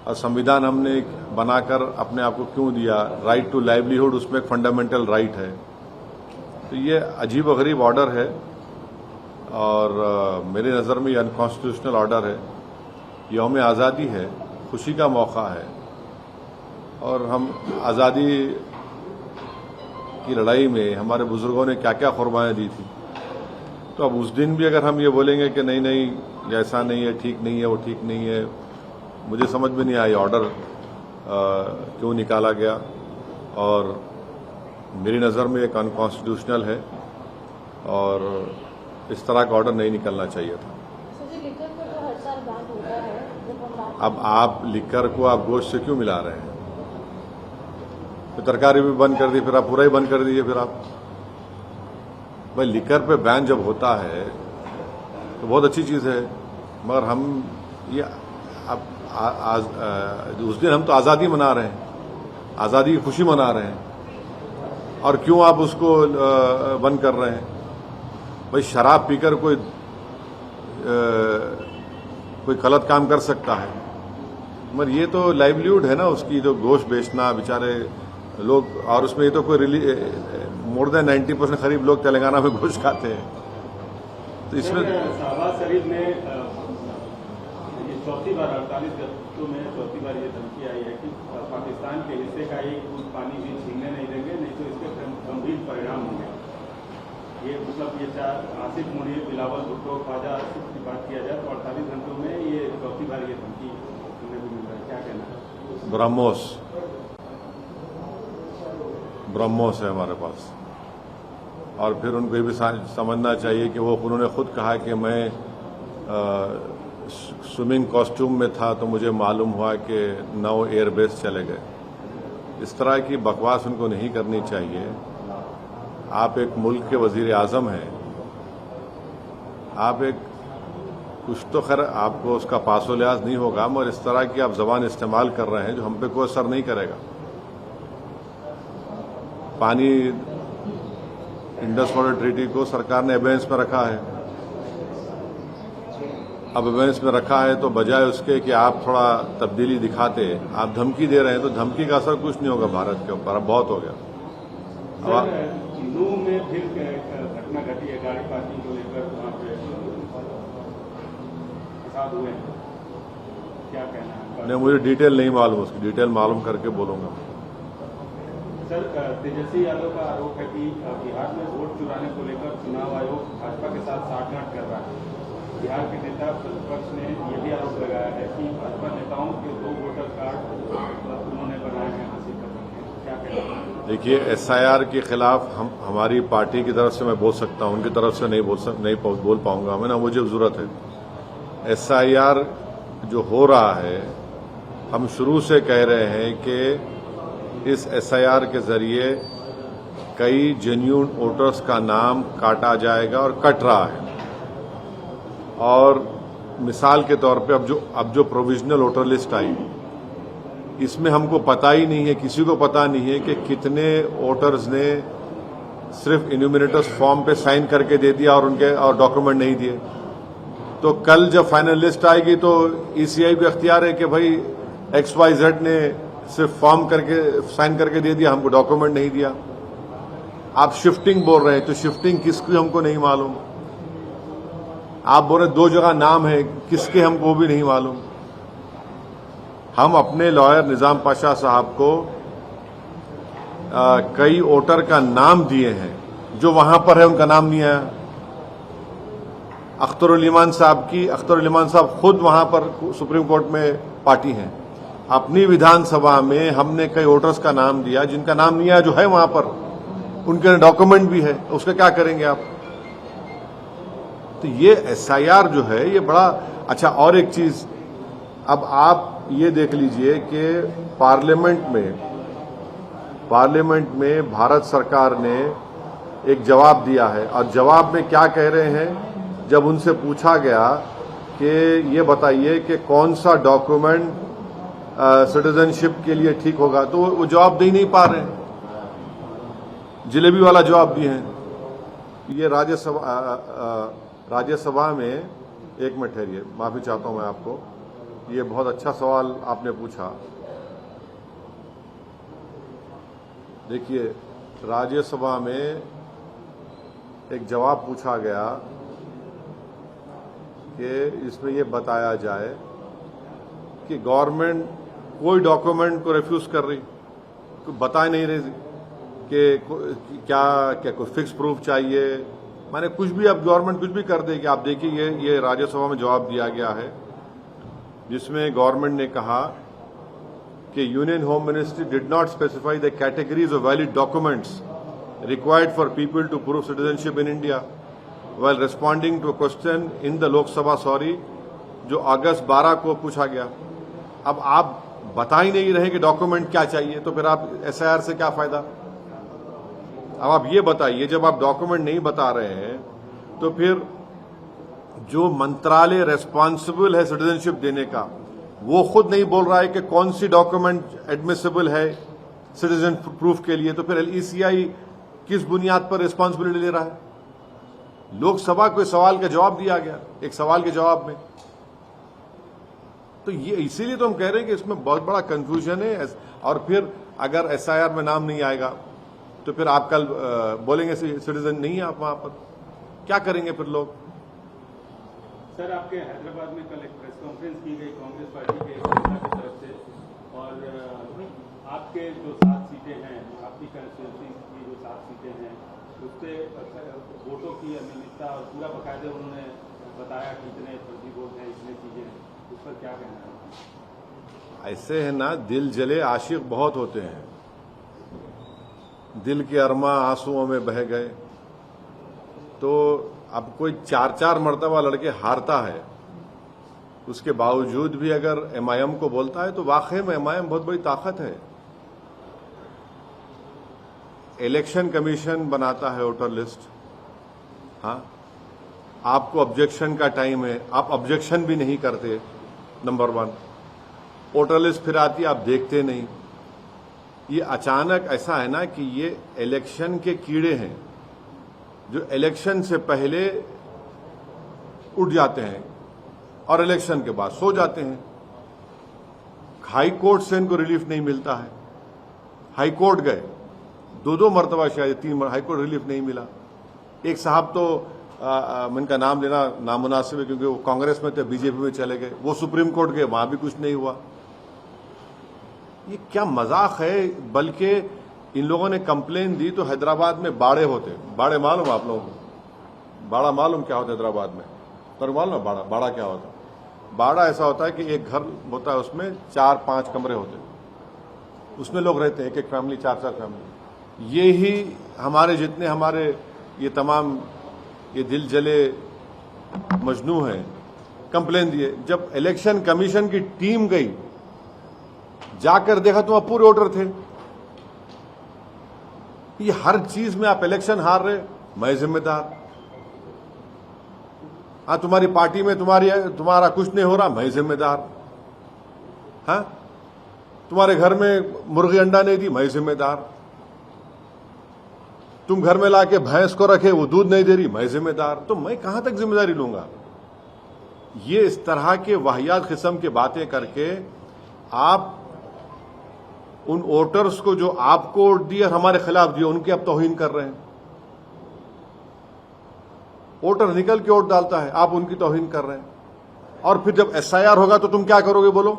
और संविधान हमने बनाकर अपने आप को क्यों दिया, राइट टू लाइवलीहुड उसमें एक फंडामेंटल राइट है। तो ये अजीब-व-गरीब ऑर्डर है और मेरी नज़र में ये अनकॉन्स्टिट्यूशनल ऑर्डर है। यौम आज़ादी है, खुशी का मौका है और हम आज़ादी की लड़ाई में हमारे बुजुर्गों ने क्या क्या कुर्बानियां दी थी। तो अब उस दिन भी अगर हम ये बोलेंगे कि नहीं नहीं ऐसा नहीं है, ठीक नहीं है, वो ठीक नहीं है, मुझे समझ में नहीं आई ऑर्डर क्यों निकाला गया और मेरी नज़र में एक अनकॉन्स्टिट्यूशनल है और इस तरह का ऑर्डर नहीं निकलना चाहिए था। अब आप लिकर को आप गोश्त से क्यों मिला रहे हैं? तो तरकारी भी बंद कर दी, फिर आप पूरा ही बंद कर दीजिए। फिर आप भाई लिकर पे बैन जब होता है तो बहुत अच्छी चीज़ है, मगर हम ये अब उस दिन हम तो आज़ादी मना रहे हैं, आज़ादी की खुशी मना रहे हैं और क्यों आप उसको बंद कर रहे हैं? भाई शराब पीकर कोई गलत काम कर सकता है, मगर ये तो लाइवलीहुड है ना उसकी, तो गोश्त बेचना बेचारे लोग, और उसमें ये तो कोई मोर देन 90% करीब लोग तेलंगाना में गोश्त खाते हैं। तो इसमें शहबाज शरीफ ने चौथी बार 48 घंटों में चौथी बार ये धमकी आई है कि पाकिस्तान के हिस्से का एक बूंद पानी भी छीनने नहीं देंगे, नहीं तो इसके गंभीर परिणाम होंगे। ये मतलब ये आसिफ मुनीर, बिलावल भुट्टो, ख्वाजा की बात किया जाए तो 48 घंटों में ये चौथी बार ये धमकी सुनने को मिल रहा है, क्या कहना है? ब्रह्मोस है हमारे पास, और फिर उनको ये भी समझना चाहिए कि वो उन्होंने खुद कहा कि मैं स्विमिंग कॉस्ट्यूम में था तो मुझे मालूम हुआ कि 9 एयरबेस चले गए। इस तरह की बकवास उनको नहीं करनी चाहिए। आप एक मुल्क के वजीर आजम हैं, आप एक कुछ तो खैर आपको उसका पासो लिहाज नहीं होगा, मगर इस तरह की आप जबान इस्तेमाल कर रहे हैं जो हम पे कोई असर नहीं करेगा। पानी इंडस वाटर ट्रीटी को सरकार ने एबेंस में रखा है, अब एबेंस में रखा है तो बजाय उसके कि आप थोड़ा तब्दीली दिखाते, आप धमकी दे रहे हैं, तो धमकी का असर कुछ नहीं होगा भारत के ऊपर, अब बहुत हो गया। नूह में फिर घटना घटी है, गाड़ी पार्किंग को लेकर वहाँ पे फसाद हुए, क्या कहना है? नहीं, मुझे डिटेल नहीं मालूम, उसकी डिटेल मालूम करके बोलूंगा। सर, तेजस्वी यादव का आरोप है कि बिहार में वोट चुराने को लेकर चुनाव आयोग भाजपा के साथ साठगांठ कर रहा है। बिहार के नेता प्रतिपक्ष ने यह भी आरोप लगाया है कि भाजपा नेताओं के 2 वोटर कार्ड उन्होंने बनाए हैं हासिल करने के, क्या कहना है? देखिए, SIR के खिलाफ हमारी पार्टी की तरफ से मैं बोल सकता हूं, उनकी तरफ से नहीं बोल पाऊंगा मैं, ना मुझे जरूरत है। SIR जो हो रहा है, हम शुरू से कह रहे हैं कि इस SIR के जरिए कई जेन्युइन वोटर्स का नाम काटा जाएगा और कट रहा है। और मिसाल के तौर पे अब जो प्रोविजनल वोटर लिस्ट आई, इसमें हमको पता ही नहीं है, किसी को पता नहीं है कि कितने वोटर्स ने सिर्फ इन्यूमिनेटर्स फॉर्म पे साइन करके दे दिया और डॉक्यूमेंट नहीं दिए। तो कल जब फाइनल लिस्ट आएगी तो ECI को अख्तियार है कि भाई XYZ ने सिर्फ फॉर्म करके साइन करके दे दिया, हमको डॉक्यूमेंट नहीं दिया। आप शिफ्टिंग बोल रहे हैं, तो शिफ्टिंग किसकी हमको नहीं मालूम। आप बोल रहे 2 जगह नाम है, किसके हमको वो भी नहीं मालूम। हम अपने लॉयर निजाम पाशा साहब को कई वोटर का नाम दिए हैं, जो वहां पर है उनका नाम नहीं आया। अख्तरुल ईमान साहब खुद वहां पर सुप्रीम कोर्ट में पार्टी हैं। अपनी विधानसभा में हमने कई वोटर्स का नाम दिया जिनका नाम नहीं आया, जो है वहां पर, उनके डॉक्यूमेंट भी है, उसका क्या करेंगे आप? तो ये SIR जो है ये बड़ा अच्छा। और एक चीज, अब आप ये देख लीजिए कि पार्लियामेंट में भारत सरकार ने एक जवाब दिया है, और जवाब में क्या कह रहे हैं, जब उनसे पूछा गया कि ये बताइए कि कौन सा डॉक्यूमेंट सिटीजनशिप के लिए ठीक होगा, तो वो जवाब दे नहीं पा रहे हैं, जलेबी वाला जवाब दिए हैं। ये राज्यसभा में, एक मिनट ठहरिए, माफी चाहता हूं मैं आपको, ये बहुत अच्छा सवाल आपने पूछा। देखिए, राज्यसभा में एक जवाब पूछा गया कि इसमें ये बताया जाए कि गवर्नमेंट कोई डॉक्यूमेंट को रिफ्यूज कर रही, कोई बता नहीं रही कि क्या कोई फिक्स प्रूफ चाहिए, माने कुछ भी अब गवर्नमेंट कुछ भी कर देगी। आप देखिए ये राज्यसभा में जवाब दिया गया है जिसमें गवर्नमेंट ने कहा कि union home ministry did not specify the categories of valid documents required for people to prove citizenship in India while responding to a question in the Lok Sabha जो अगस्त 12 को पूछा गया। अब आप बता ही नहीं रहे कि डॉक्यूमेंट क्या चाहिए, तो फिर आप एसआईआर से क्या फायदा। अब आप ये बताइए, जब आप डॉक्यूमेंट नहीं बता रहे हैं तो फिर जो मंत्रालय रेस्पॉन्सिबल है सिटीजनशिप देने का, वो खुद नहीं बोल रहा है कि कौन सी डॉक्यूमेंट एडमिसिबल है सिटीजन प्रूफ के लिए, तो फिर ईसीआई किस बुनियाद पर रिस्पॉन्सिबिलिटी ले रहा है। लोकसभा को सवाल का जवाब दिया गया, एक सवाल के जवाब में। तो ये इसीलिए तो हम कह रहे हैं कि इसमें बहुत बड़ा कंफ्यूजन है। और फिर अगर एसआईआर में नाम नहीं आएगा तो फिर आप कल बोलेंगे सिटीजन नहीं है आप वहां पर, क्या करेंगे फिर लोग। सर, आपके हैदराबाद में कल एक प्रेस कॉन्फ्रेंस की गई कांग्रेस पार्टी के नेता की तरफ से, और आपके जो 7 सीटें हैं, आपकी कंस्टिट्यूंसी की जो 7 सीटें हैं, उससे वोटों की अनियमितता और पूरा बकायदे उन्होंने बताया कि इतने फर्जी वोट हैं, इतनी चीजें हैं, उस पर क्या कहना है। ऐसे है ना, दिल जले आशिक बहुत होते हैं, दिल के अरमा आंसुओं में बह गए। तो अब कोई 4-4 मरतबा लड़के हारता है, उसके बावजूद भी अगर एमआईएम को बोलता है तो वाकई में एमआईएम बहुत बड़ी ताकत है। इलेक्शन कमीशन बनाता है वोटर लिस्ट, हाँ, आपको ऑब्जेक्शन का टाइम है, आप ऑब्जेक्शन भी नहीं करते, नंबर 1। वोटर लिस्ट फिर आती, आप देखते नहीं। ये अचानक ऐसा है ना कि ये इलेक्शन के कीड़े हैं जो इलेक्शन से पहले उठ जाते हैं और इलेक्शन के बाद सो जाते हैं। हाई कोर्ट से इनको रिलीफ नहीं मिलता है, हाई कोर्ट गए 2-2 मरतबा, शायद 3 हाई कोर्ट रिलीफ नहीं मिला। एक साहब तो इनका नाम लेना नामुनासिब है क्योंकि वो कांग्रेस में थे, बीजेपी में चले गए, वो सुप्रीम कोर्ट गए, वहां भी कुछ नहीं हुआ। ये क्या मजाक है। बल्कि इन लोगों ने कंप्लेन दी तो हैदराबाद में बाड़े होते, बाड़े मालूम आप लोगों को, बाड़ा मालूम क्या होता है हैदराबाद में, पर मालूम बाड़ा क्या होता है। बाड़ा ऐसा होता है कि एक घर होता है, उसमें 4-5 कमरे होते हैं, उसमें लोग रहते हैं, एक फैमिली, 4-4 फैमिली। ये ही हमारे जितने हमारे ये तमाम ये दिल जले मजनू हैं, कंप्लेन दिए। जब इलेक्शन कमीशन की टीम गई, जाकर देखा तो वहां पूरे वोटर थे। ये हर चीज में आप इलेक्शन हार रहे, मैं जिम्मेदार। हाँ, तुम्हारी पार्टी में तुम्हारा कुछ नहीं हो रहा, मैं जिम्मेदार। हाँ, तुम्हारे घर में मुर्गी अंडा नहीं दी, मैं जिम्मेदार। तुम घर में लाके भैंस को रखे, वो दूध नहीं दे रही, मैं जिम्मेदार। तो मैं कहां तक जिम्मेदारी लूंगा। ये इस तरह के वाहियात किस्म की बातें करके आप उन वोटर्स को जो आपको वोट दिए और हमारे खिलाफ दिए, उनकी आप तौहीन कर रहे हैं। वोटर निकल के वोट डालता है, आप उनकी तौहीन कर रहे हैं। और फिर जब एसआईआर होगा तो तुम क्या करोगे बोलो।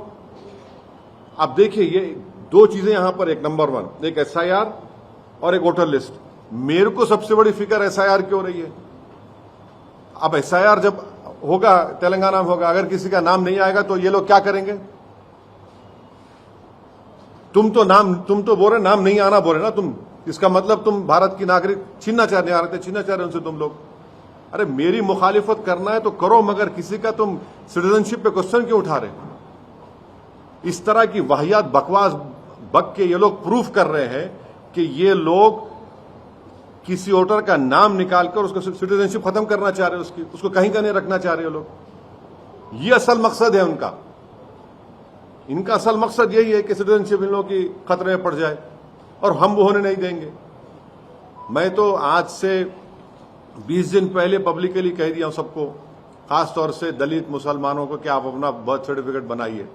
आप देखिए, ये 2 चीजें यहां पर, एक नंबर 1 एक एसआईआर और एक वोटर लिस्ट। मेरे को सबसे बड़ी फिक्र एसआईआर की हो रही है। अब एसआईआर जब होगा, तेलंगाना में होगा, अगर किसी का नाम नहीं आएगा तो ये लोग क्या करेंगे। तुम तो बोल रहे नाम नहीं आना बोल रहे ना तुम, इसका मतलब तुम भारत की नागरिक छीनना चाह रहे थे, छीनना चाह रहे उनसे तुम लोग। अरे मेरी मुखालिफत करना है तो करो, मगर किसी का तुम सिटीजनशिप पे क्वेश्चन क्यों उठा रहे। इस तरह की वाहियात बकवास बक के ये लोग प्रूफ कर रहे हैं कि ये लोग किसी वोटर का नाम निकालकर उसका सिटीजनशिप खत्म करना चाह रहे हैं, उसको कहीं का नहीं रखना चाह रहे लोग। ये असल मकसद है उनका। इनका असल मकसद यही है कि सिटीजनशिप इन लोगों की खतरे में पड़ जाए, और हम वो होने नहीं देंगे। मैं तो आज से 20 दिन पहले पब्लिकली कह दिया हूं सबको खास तौर से दलित मुसलमानों को कि आप अपना बर्थ सर्टिफिकेट बनाइए,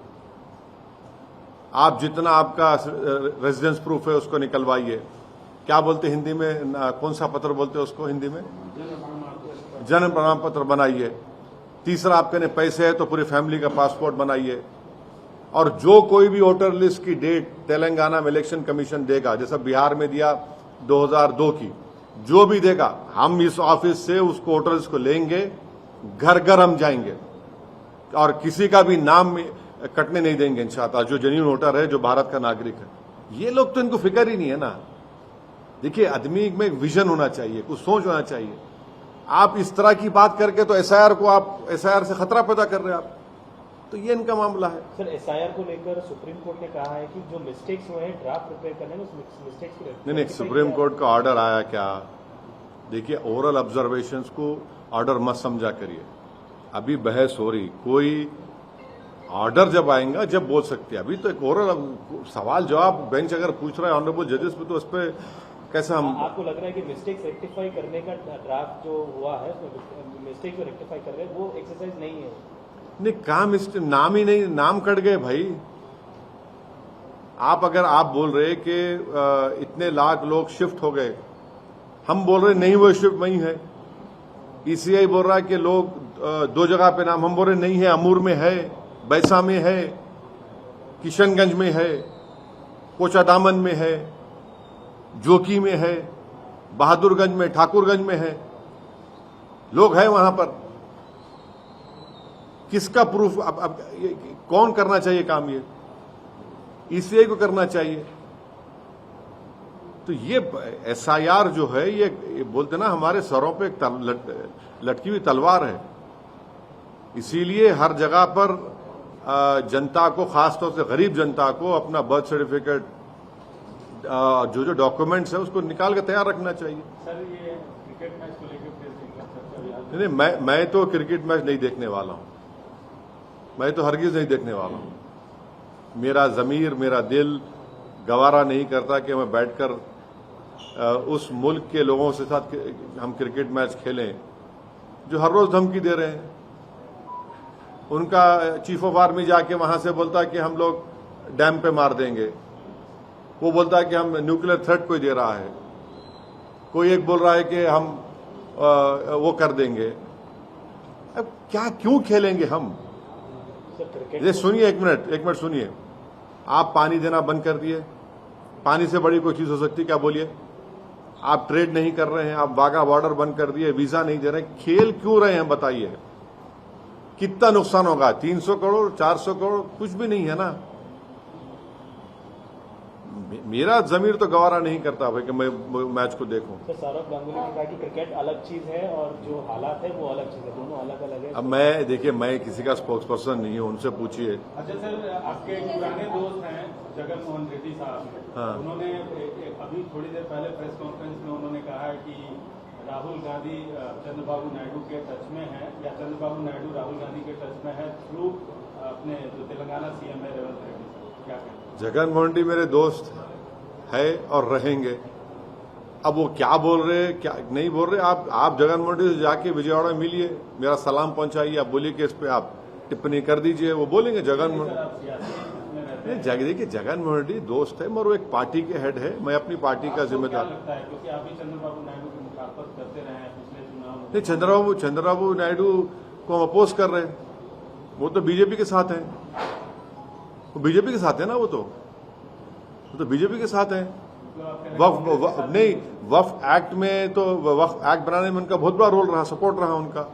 आप जितना आपका रेजिडेंस प्रूफ है उसको निकलवाइए। क्या बोलते हिंदी में, कौन सा पत्र बोलते हैं उसको हिंदी में, जन्म प्रमाण पत्र बनाइए। तीसरा, आपके ने पैसे है तो पूरी फैमिली का पासपोर्ट बनाइए। और जो कोई भी वोटर लिस्ट की डेट तेलंगाना में इलेक्शन कमीशन देगा, जैसा बिहार में दिया 2002 की, जो भी देगा हम इस ऑफिस से उसको वोटर लिस्ट को लेंगे, घर घर हम जाएंगे और किसी का भी नाम कटने नहीं देंगे इंशाअल्लाह, जो जेन्युइन वोटर है, जो भारत का नागरिक है। ये लोग तो इनको फिक्र ही नहीं है ना। देखिए, आदमी में एक विजन होना चाहिए, कुछ सोच होना चाहिए। आप इस तरह की बात करके तो एसआईआर को, आप एसआईआर से खतरा पैदा कर रहे हैं आप, तो ये इनका मामला है। सर, एसआईआर को लेकर सुप्रीम कोर्ट ने कहा है कि जो मिस्टेक्स हुए हैं ड्राफ्ट प्रिपेयर करने में, उस मिस्टेक्स को नहीं, सुप्रीम कोर्ट का ऑर्डर आया क्या? देखिए, ओरल ऑब्जर्वेशंस को ऑर्डर मत समझा करिए। अभी बहस हो रही, कोई ऑर्डर जब आएगा जब बोल सकते हैं। अभी तो एक ओरल सवाल जवाब बेंच अगर पूछ रहा है ऑनरेबल जजेस पे, तो उस पर कैसे हम, आपको लग रहा है कि मिस्टेक्स रेक्टिफाई करने का ड्राफ्ट जो हुआ है, मिस्टेक को रेक्टिफाई कर रहे हैं, वो एक्सरसाइज नहीं है? नहीं, काम नाम ही नहीं, नाम कट गए भाई। आप बोल रहे कि इतने लाख लोग शिफ्ट हो गए, हम बोल रहे नहीं वो शिफ्ट नहीं है। ईसीआई बोल रहा है कि लोग दो जगह पे नाम, हम बोल रहे नहीं है, अमूर में है, बैसा में है, किशनगंज में है, कोचादामन में है, जोकी में है, बहादुरगंज में, ठाकुरगंज में है, लोग हैं वहां पर। किसका प्रूफ? अब कौन करना चाहिए काम? ये ईसीआई को करना चाहिए। तो ये एसआईआर जो है, ये बोलते ना हमारे सरों पे एक लटकी हुई तलवार है। इसीलिए हर जगह पर जनता को, खासतौर से गरीब जनता को, अपना बर्थ सर्टिफिकेट, जो डॉक्यूमेंट्स है उसको निकाल के तैयार रखना चाहिए। सर, ये क्रिकेट मैच को लेकर नहीं, मैं तो क्रिकेट मैच नहीं देखने वाला हूं, मैं तो हरगिज नहीं देखने वाला हूं। मेरा जमीर, मेरा दिल गवारा नहीं करता कि मैं बैठकर उस मुल्क के लोगों के साथ हम क्रिकेट मैच खेलें जो हर रोज धमकी दे रहे हैं। उनका चीफ ऑफ आर्मी जाके वहां से बोलता है कि हम लोग डैम पे मार देंगे, वो बोलता है कि हम न्यूक्लियर थ्रेट कोई दे रहा है, कोई एक बोल रहा है कि हम वो कर देंगे। अब क्या, क्यों खेलेंगे हम? ये सुनिए, एक मिनट सुनिए। आप पानी देना बंद कर दिए, पानी से बड़ी कोई चीज हो सकती क्या? बोलिए। आप ट्रेड नहीं कर रहे हैं, आप वाघा बॉर्डर बंद कर दिए, वीजा नहीं दे रहे, खेल क्यों रहे हैं बताइए? कितना नुकसान होगा? 300 करोड़, 400 करोड़, कुछ भी नहीं है ना। मेरा जमीर तो गवारा नहीं करता भाई कि मैं मैच को देखूं। सर, सौरभ गांगुली ने कहा कि क्रिकेट अलग चीज है और जो हालात है वो अलग चीज है, दोनों अलग अलग है। अब मैं किसी का स्पोक्स पर्सन नहीं हूं, उनसे पूछिए। अच्छा सर, आपके एक पुराने दोस्त हैं जगन मोहन रेड्डी साहब, हाँ। उन्होंने अभी थोड़ी देर पहले प्रेस कॉन्फ्रेंस में उन्होंने कहा है कि राहुल गांधी चंद्रबाबू नायडू के टच में है, या चंद्रबाबू नायडू राहुल गांधी के टच में है थ्रू अपने जो तेलंगाना सीएम है रेवंत रेड्डी। क्या कहते हैं? जगन मोहन रेड्डी मेरे दोस्त है और रहेंगे। अब वो क्या बोल रहे, क्या नहीं बोल रहे, आप जगन मोहन रेड्डी से जाके विजयवाड़ा में मिलिए, मेरा सलाम पहुंचाइए, आप बोलिए कि इस पे आप टिप्पणी कर दीजिए, वो बोलेंगे। जगन मोहन, देखिए जगन मोहन रेड्डी दोस्त है, मगर वो एक पार्टी के हेड है, मैं अपनी पार्टी का जिम्मेदार। लगता है क्योंकि आप भी चंद्रबाबू नायडू की मुखाफत करते रहे हैं पिछले चुनाव में। नहीं, चंद्रबाबू नायडू को हम अपोज कर रहे हैं, वो तो बीजेपी के साथ हैं, वो बीजेपी के साथ है ना, वो तो बीजेपी के साथ है। वक्फ एक्ट में तो, वक्फ एक्ट बनाने में उनका बहुत बड़ा रोल रहा, सपोर्ट रहा उनका,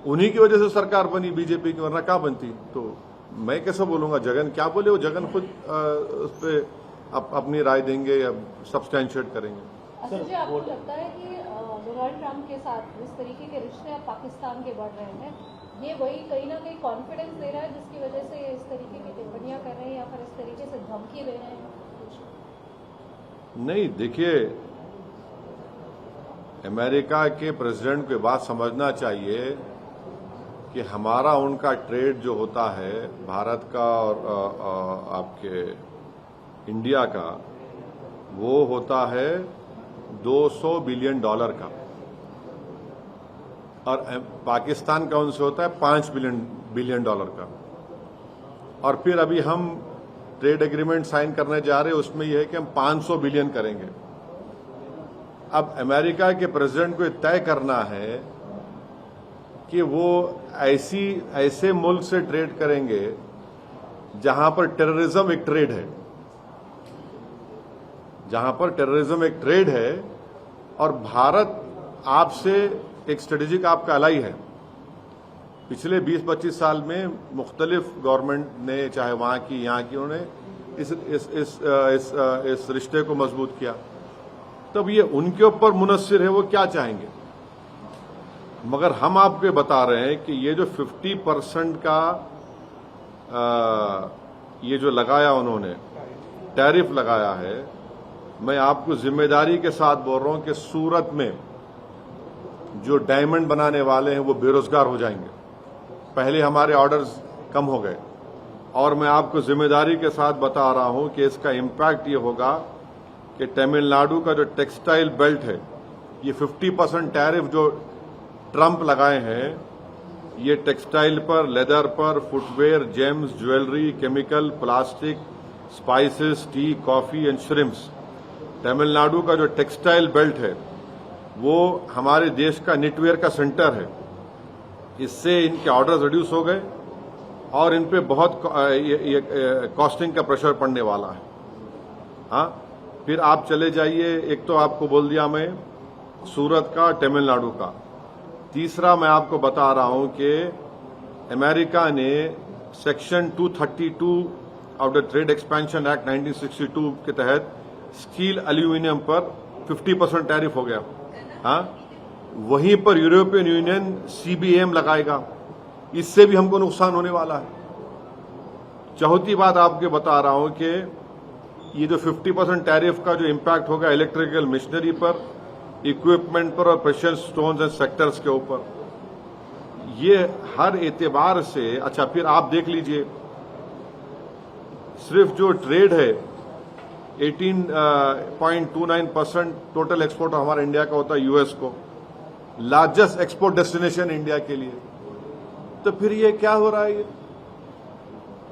उन्हीं की वजह से सरकार बनी बीजेपी की, वरना क्या बनती। तो मैं कैसे बोलूंगा जगन क्या बोले? वो जगन खुद उस पर अपनी राय देंगे या सब्सटैंशिएट करेंगे। अच्छा जी, आपको लगता है कि डोनाल्ड ट्रंप के साथ जिस तरीके के रिश्ते अब पाकिस्तान के बढ़ रहे हैं, ये वही कहीं ना कहीं कॉन्फिडेंस दे रहा है जिसकी वजह से इस तरीके की टिप्पणियां कर रहे हैं या फिर इस तरीके से धमकी दे रहे हैं? नहीं, देखिए, अमेरिका के प्रेसिडेंट को बात समझना चाहिए कि हमारा उनका ट्रेड जो होता है भारत का और आपके इंडिया का, वो होता है $200 बिलियन का। और पाकिस्तान का उनसे होता है $5 बिलियन का। और फिर अभी हम ट्रेड एग्रीमेंट साइन करने जा रहे हैं, उसमें यह है कि हम 500 बिलियन करेंगे। अब अमेरिका के प्रेसिडेंट को तय करना है कि वो ऐसे मुल्क से ट्रेड करेंगे जहां पर टेररिज्म एक ट्रेड है, जहां पर टेररिज्म एक ट्रेड है, और भारत आपसे एक स्ट्रेटेजिक आपका अलाई है। पिछले 20-25 साल में मुख्तलिफ गवर्नमेंट ने, चाहे वहां की यहाँ की, उन्होंने इस रिश्ते को मजबूत किया। तब ये उनके ऊपर मुनस्सिर है वो क्या चाहेंगे। मगर हम आपको बता रहे हैं कि ये जो 50% का ये जो लगाया उन्होंने टैरिफ लगाया है, मैं आपको जिम्मेदारी के साथ बोल रहा हूं कि सूरत में जो डायमंड बनाने वाले हैं वो बेरोजगार हो जाएंगे। पहले हमारे ऑर्डर्स कम हो गए, और मैं आपको जिम्मेदारी के साथ बता रहा हूं कि इसका इम्पैक्ट ये होगा कि तमिलनाडु का जो टेक्सटाइल बेल्ट है, ये 50% टैरिफ जो ट्रंप लगाए हैं, ये टेक्सटाइल पर, लेदर पर, footwear, James, jewellery, chemical, plastic, spices, T, coffee and shrimps. Tamil Nadu का जो टेक्सटाइल बेल्ट है वो हमारे देश का निटवेयर का सेंटर है। इससे इनके ऑर्डर्स रिड्यूस हो गए और इन पे बहुत कॉस्टिंग का प्रेशर पड़ने वाला है। हाँ, फिर आप चले जाइए, एक तो आपको बोल दिया मैं सूरत का, तमिलनाडु का। तीसरा मैं आपको बता रहा हूं कि अमेरिका ने section 232 of the trade expansion act 1962 के तहत स्टील एल्यूमिनियम पर 50% टैरिफ हो गया। हाँ, वहीं पर यूरोपियन यूनियन CBAM लगाएगा, इससे भी हमको नुकसान होने वाला है। चौथी बात आपको बता रहा हूं कि ये जो 50% टैरिफ का जो इम्पैक्ट होगा इलेक्ट्रिकल मशीनरी पर, इक्विपमेंट पर और प्रेशियस स्टोन्स एंड सेक्टर्स के ऊपर, ये हर एतबार से। अच्छा, फिर आप देख लीजिए, सिर्फ जो ट्रेड है 18.29% टोटल एक्सपोर्ट हमारा इंडिया का होता है यूएस को, लार्जेस्ट एक्सपोर्ट डेस्टिनेशन इंडिया के लिए। तो फिर ये क्या हो रहा है, ये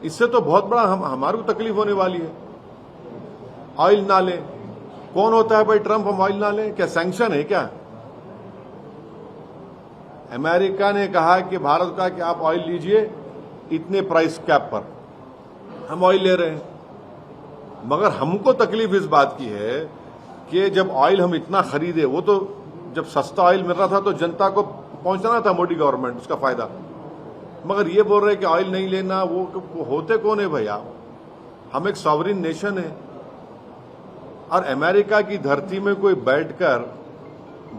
इससे तो बहुत बड़ा हमारे को तकलीफ होने वाली है। ऑयल ना लें, कौन होता है भाई ट्रंप, हम ऑयल ना लें? क्या सैंक्शन है क्या? अमेरिका ने कहा कि भारत का कि आप ऑयल लीजिए इतने प्राइस कैप पर, हम ऑयल ले रहे हैं। मगर हमको तकलीफ इस बात की है कि जब ऑयल हम इतना खरीदे, वो तो जब सस्ता ऑयल मिल रहा था तो जनता को पहुंचाना था मोदी गवर्नमेंट, उसका फायदा। मगर ये बोल रहे कि ऑयल नहीं लेना, वो होते कौन है भैया? हम एक सॉवरिन नेशन है, और अमेरिका की धरती में कोई बैठकर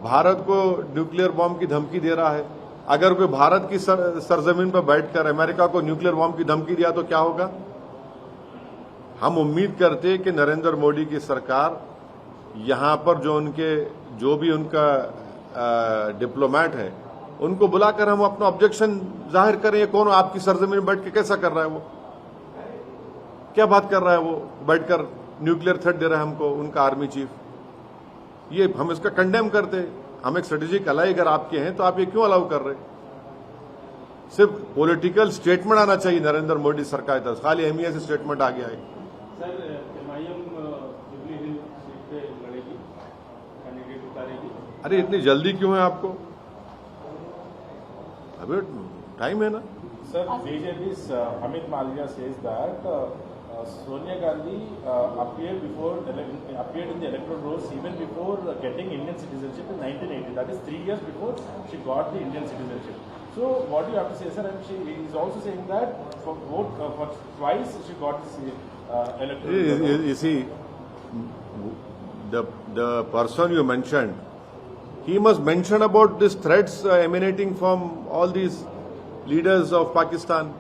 भारत को न्यूक्लियर बॉम्ब की धमकी दे रहा है। अगर कोई भारत की सरजमीन पर बैठकर अमेरिका को न्यूक्लियर बॉम्ब की धमकी दिया तो क्या होगा? हम उम्मीद करते हैं कि नरेंद्र मोदी की सरकार यहां पर जो भी उनका डिप्लोमेट है, उनको बुलाकर हम अपना ऑब्जेक्शन जाहिर करें। ये कौन आपकी सरजमीन में बैठ के कैसा कर रहा है? वो क्या बात कर रहा है? वो बैठकर न्यूक्लियर थ्रेट दे रहा है हमको, उनका आर्मी चीफ। ये हम इसका कंडेम करते। हम एक स्ट्रेटेजिक अलाई अगर आपके हैं तो आप ये क्यों अलाउ कर रहे? सिर्फ पॉलिटिकल स्टेटमेंट आना चाहिए नरेंद्र मोदी सरकार की तरफ, खाली MES स्टेटमेंट आ गया है। सर, MIM जुबली हिल सीट पे लड़ेगी, कैंडिडेट उतारेगी। अरे इतनी जल्दी क्यों है आपको? अभी टाइम है ना। Sir, BJP's Amit Malviya says that Sonia Gandhi appeared in the electoral rolls even before getting Indian citizenship in 1980. That is 3 years before she got the Indian citizenship. So what do you have to say, sir? And she is also saying that for twice she got this electoral. You see, the person you mentioned, he must mention about these threats emanating from all these leaders of Pakistan.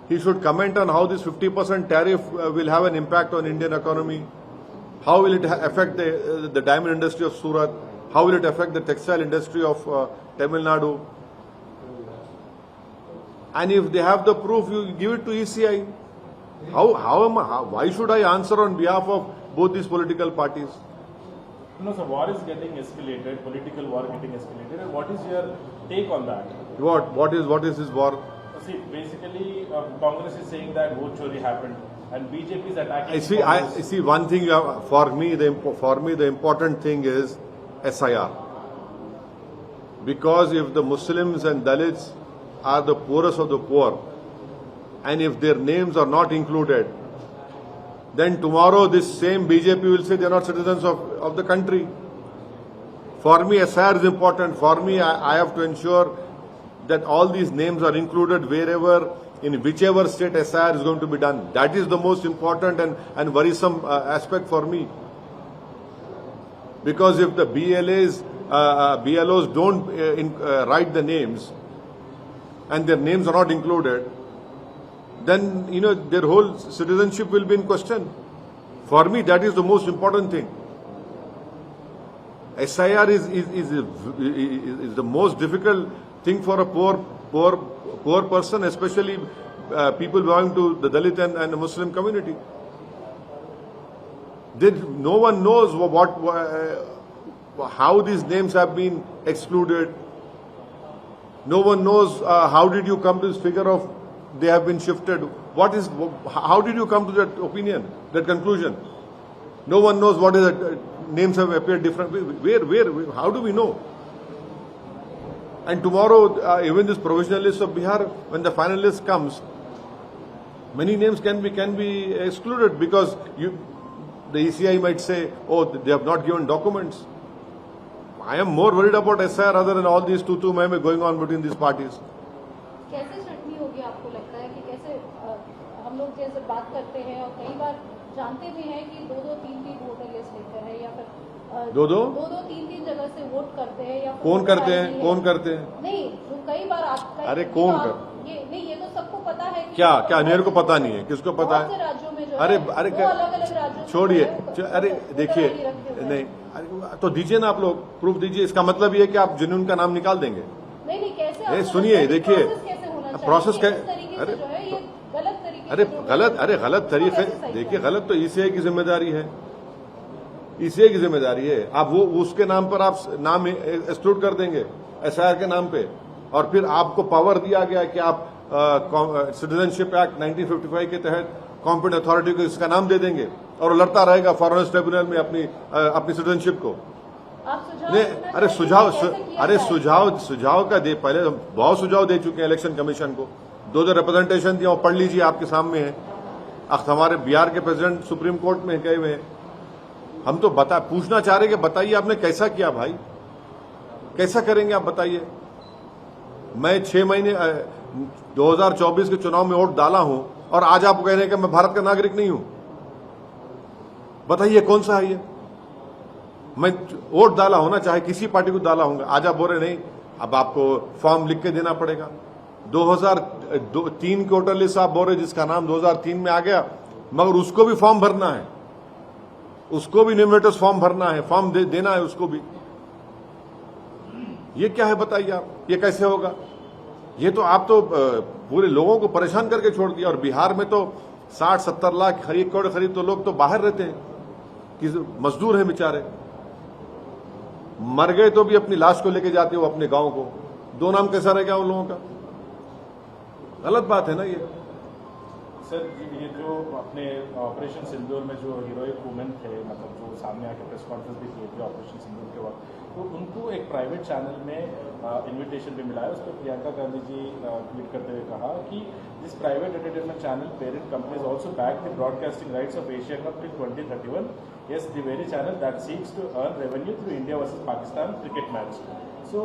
He should comment on how this 50% tariff will have an impact on Indian economy. How will it affect the diamond industry of Surat? How will it affect the textile industry of Tamil Nadu? And if they have the proof, you give it to ECI. Why should I answer on behalf of both these political parties? No, sir, war is getting escalated, political war getting escalated. And what is your take on that? What is his war? See, basically, Congress is saying that vote chori happened, and BJP is attacking. I see one thing for me. The important thing is SIR, because if the Muslims and Dalits are the poorest of the poor, and if their names are not included, then tomorrow this same BJP will say they are not citizens of the country. For me, SIR is important. For me, I have to ensure that all these names are included wherever, in whichever state SIR is going to be done. That is the most important and worrisome aspect for me. Because if the BLOs don't write the names and their names are not included, then their whole citizenship will be in question. For me, that is the most important thing. SIR is the most difficult thing for a poor person, especially people belonging to the Dalit and the Muslim community. No one knows how these names have been excluded. No one knows how did you come to this figure of they have been shifted. How did you come to that opinion, that conclusion? No one knows what is that names have appeared differently. Where? How do we know? And tomorrow, even this provisional list of Bihar, when the final list comes, many names can be excluded because the ECI might say, oh, they have not given documents. I am more worried about SIR rather than all these two meme going on between these parties. कैसे छटनी होगी आपको लगता है कि कैसे हम लोग जैसे बात करते हैं और कई बार जानते भी हैं कि 2-2, 3-3 वोटर लिस्ट लेकर है या फिर 2-2, 3-3 जगह से वोट करते हैं या कौन करते हैं नहीं, जो कई बार आपका अरे कौन ये तो सबको पता है कि क्या मेरे को पता नहीं है, किसको पता है? राज्यों में जो अरे अलग-अलग राज्यों छोड़िए, अरे देखिए, नहीं तो दीजिए ना, आप लोग प्रूफ दीजिए। इसका मतलब ये है कि आप जुनून का नाम निकाल देंगे? नहीं कैसे? सुनिए, देखिए प्रोसेस गलत तरीके, देखिए गलत तो ईसीआई की जिम्मेदारी है, ईसीआई की जिम्मेदारी है। आप वो उसके नाम पर आप नाम एक्सक्लूड कर देंगे एसआईआर के नाम पे, और फिर आपको पावर दिया गया कि आप सिटीजनशिप एक्ट 1955 के तहत कॉम्पिटेंट अथॉरिटी को इसका नाम दे देंगे और लड़ता रहेगा फॉरेनर्स ट्रिब्यूनल में अपनी सिटीजनशिप को। सुझाव का दे, पहले बहुत सुझाव दे चुके हैं इलेक्शन कमीशन को, 2 रिप्रेजेंटेशन दिया, पढ़ लीजिए, आपके सामने है। हमारे बिहार के प्रेसिडेंट सुप्रीम कोर्ट में गए हुए हैं। हम तो पूछना चाह रहे कि बताइए आपने कैसा किया भाई, कैसा करेंगे आप बताइए। मैं 6 महीने 2024 के चुनाव में वोट डाला हूं और आज आप कह रहे हैं कि मैं भारत का नागरिक नहीं हूं। बताइए कौन सा है ये? मैं वोट डाला हूं ना, चाहे किसी पार्टी को डाला हूं, आज आप बोल रहे नहीं, अब आपको फॉर्म लिख के देना पड़ेगा। 2003 के वोटर लिस्ट आप बोल रहे जिसका नाम 2003 में आ गया, मगर उसको भी फॉर्म भरना है, उसको भी न्यूमरेटर्स फॉर्म भरना है, फॉर्म देना है उसको भी। ये क्या है बताइए आप, ये कैसे होगा? ये तो आप तो पूरे लोगों को परेशान करके छोड़ दिया। और बिहार में तो 60-70 लाख, 1 करोड़ करीब तो लोग तो बाहर रहते हैं, कि मजदूर हैं बेचारे, मर गए तो भी अपनी लाश को लेके जाते हो अपने गांव को। 2 नाम कैसा रह गया उन लोगों का? गलत बात है ना ये। सर, ये जो अपने ऑपरेशन सिंदूर में जो हीरोइक वुमेन थे, मतलब जो सामने आके प्रेस कॉन्फ्रेंस भी किए थे ऑपरेशन सिंदूर के वक्त, तो उनको एक प्राइवेट चैनल में इनविटेशन भी मिला है। उस पर प्रियंका गांधी जी ट्वीट करते हुए कहा कि this private entertainment channel parent companies also back the broadcasting rights of Asia cup till 2031, yes the very channel that seeks to earn revenue through India versus Pakistan cricket match. So,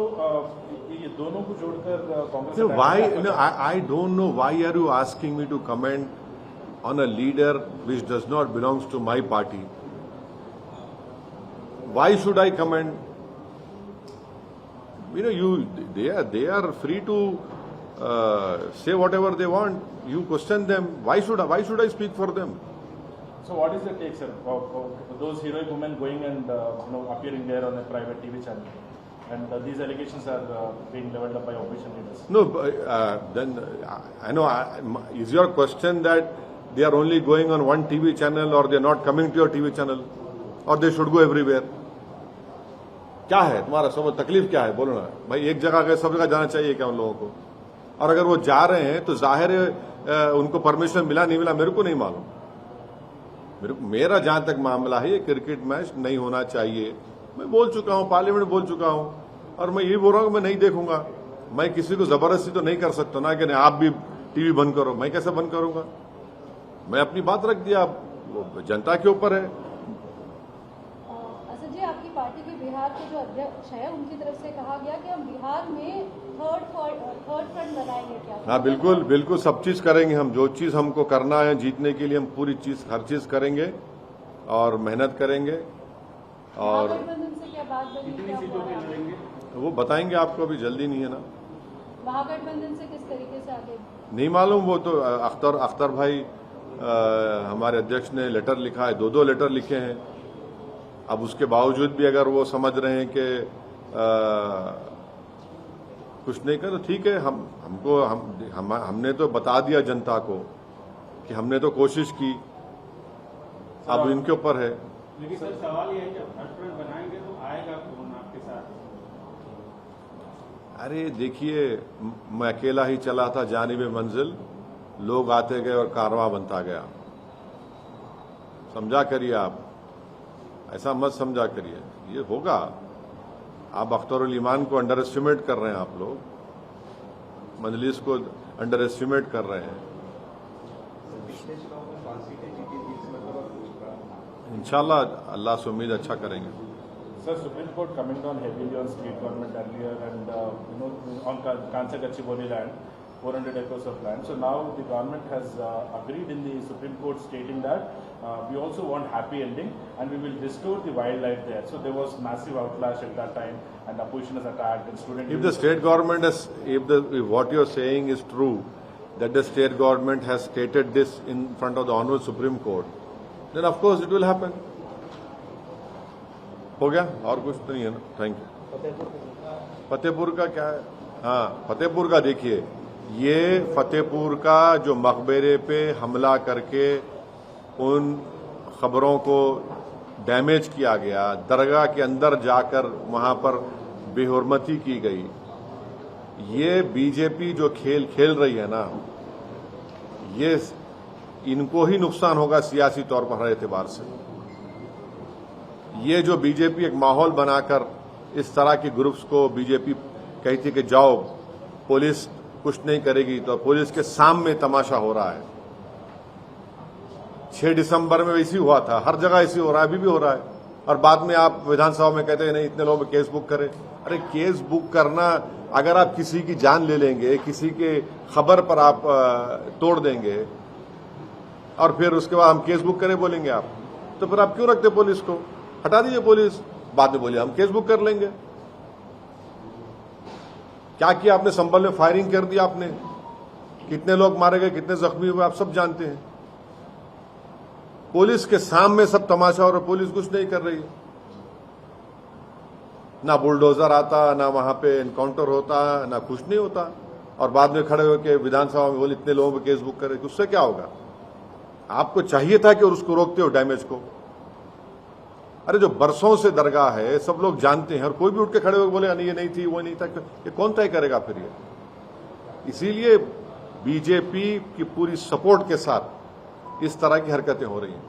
ये दोनों को जोड़कर Congress I don't know why are you asking me to comment on a leader which does not belongs to my party? Why should I comment? They are free to say whatever they want. You question them. Why should I speak for them? So what is the take, sir, of those heroic women going and appearing there on a private TV channel? And these allegations are being leveled up by opposition leaders. No, then I know. Is your question that they are only going on one TV channel, or they are not coming to your TV channel, or they should go everywhere? क्या है तुम्हारा सब तकलीफ क्या है, बोलो ना भाई। एक जगह गए सब जगह जाना चाहिए क्या उन लोगों को? और अगर वो जा रहे हैं तो जाहिर है उनको परमिशन मिला नहीं मिला मेरे को नहीं मालूम। मेरा जहां तक मामला है, ये क्रिकेट मैच नहीं होना चाहिए। मैं बोल चुका हूं, पार्लियामेंट में बोल चुका हूं, और मैं ये बोल रहा हूं कि मैं नहीं देखूंगा। मैं किसी को जबरदस्ती तो नहीं कर सकता ना कि नहीं आप भी टीवी बंद करो। मैं कैसे बंद करूंगा? मैं अपनी बात रख दिया, वो जनता के ऊपर है। असद जी, आपकी पार्टी के बिहार के जो अध्यक्ष है उनकी तरफ से कहा गया कि हम बिहार में थर्ड फ्रंट बनाएंगे क्या? हाँ बिल्कुल बिल्कुल, सब चीज करेंगे हम। जो चीज हमको करना है जीतने के लिए हम पूरी चीज हर चीज करेंगे और मेहनत करेंगे। और महागठबंधन से क्या बात बनी? कितनी क्या सीटों हुआ? पे लड़ेंगे? वो बताएंगे आपको, अभी जल्दी नहीं है ना। महागठबंधन से किस तरीके से आगे? नहीं मालूम, वो तो अख्तर भाई हमारे अध्यक्ष ने लेटर लिखा है, दो लेटर लिखे हैं। अब उसके बावजूद भी अगर वो समझ रहे हैं कि कुछ नहीं कर, तो ठीक है। हमने तो बता दिया जनता को कि हमने तो कोशिश की, अब इनके ऊपर है। लेकिन सर सवाल ये है कि थर्ड फ्रंट बनाएंगे तो आएगा कौन आपके साथ? अरे देखिए, मैं अकेला ही चला था जानिबे मंजिल, लोग आते गए और कारवां बनता गया। समझा करिए आप, ऐसा मत समझा करिए, ये होगा। आप अख्तरुल ईमान को अंडर एस्टिमेट कर रहे हैं, आप लोग मजलिस को अंडर एस्टिमेट कर रहे हैं। इंशाल्लाह अल्लाह से उम्मीद अच्छा करेंगे। Sir, Supreme Court coming down heavily on state government earlier and on Kansa Gachibowli land, 400 acres of land. So now the government has agreed in the Supreme Court stating that we also want happy ending and we will restore the wildlife there. So there was massive outlash at that time and opposition has attacked and students. If the state government has, if what you are saying is true, that the state government has stated this in front of the Honorable Supreme Court, then of course it will happen. हो गया, और कुछ तो नहीं है ना। Thank you. Fatehpur का क्या है? हाँ, फतेहपुर का देखिए, ये फतेहपुर का जो मकबरे पे हमला करके उन खबरों को डैमेज किया गया, दरगाह के अंदर जाकर वहां पर बेहुरमती की गई, ये बीजेपी जो खेल खेल रही है ना, ये इनको ही नुकसान होगा सियासी तौर पर हर एतबार से। ये जो बीजेपी एक माहौल बनाकर इस तरह के ग्रुप्स को बीजेपी कहती कि जाओ पुलिस कुछ नहीं करेगी, तो पुलिस के सामने तमाशा हो रहा है। 6 दिसंबर में वैसी हुआ था, हर जगह ऐसी हो रहा है, अभी भी हो रहा है। और बाद में आप विधानसभा में कहते हैं नहीं इतने लोगों में केस बुक करें। अरे केस बुक करना, अगर आप किसी की जान ले लेंगे, किसी के खबर पर आप तोड़ देंगे और फिर उसके बाद हम केस बुक करें बोलेंगे आप, तो फिर आप क्यों रखते पुलिस को? हटा दीजिए पुलिस, बाद में बोलिए हम केस बुक कर लेंगे। क्या किया आपने? संभल में फायरिंग कर दिया आपने, कितने लोग मारे गए, कितने जख्मी हुए, आप सब जानते हैं। पुलिस के सामने सब तमाशा और पुलिस कुछ नहीं कर रही है। ना बुलडोजर आता, ना वहां पे एनकाउंटर होता, ना कुछ नहीं होता, और बाद में खड़े होकर विधानसभा में बोले इतने लोगों पे केस बुक करे। उससे क्या होगा? आपको चाहिए था कि उसको रोकते हो डैमेज को। अरे जो बरसों से दरगाह है, सब लोग जानते हैं, और कोई भी उठ के खड़े होकर बोले नहीं ये नहीं थी, वो नहीं था, ये कौन तय करेगा फिर ये? इसीलिए बीजेपी की पूरी सपोर्ट के साथ इस तरह की हरकतें हो रही हैं।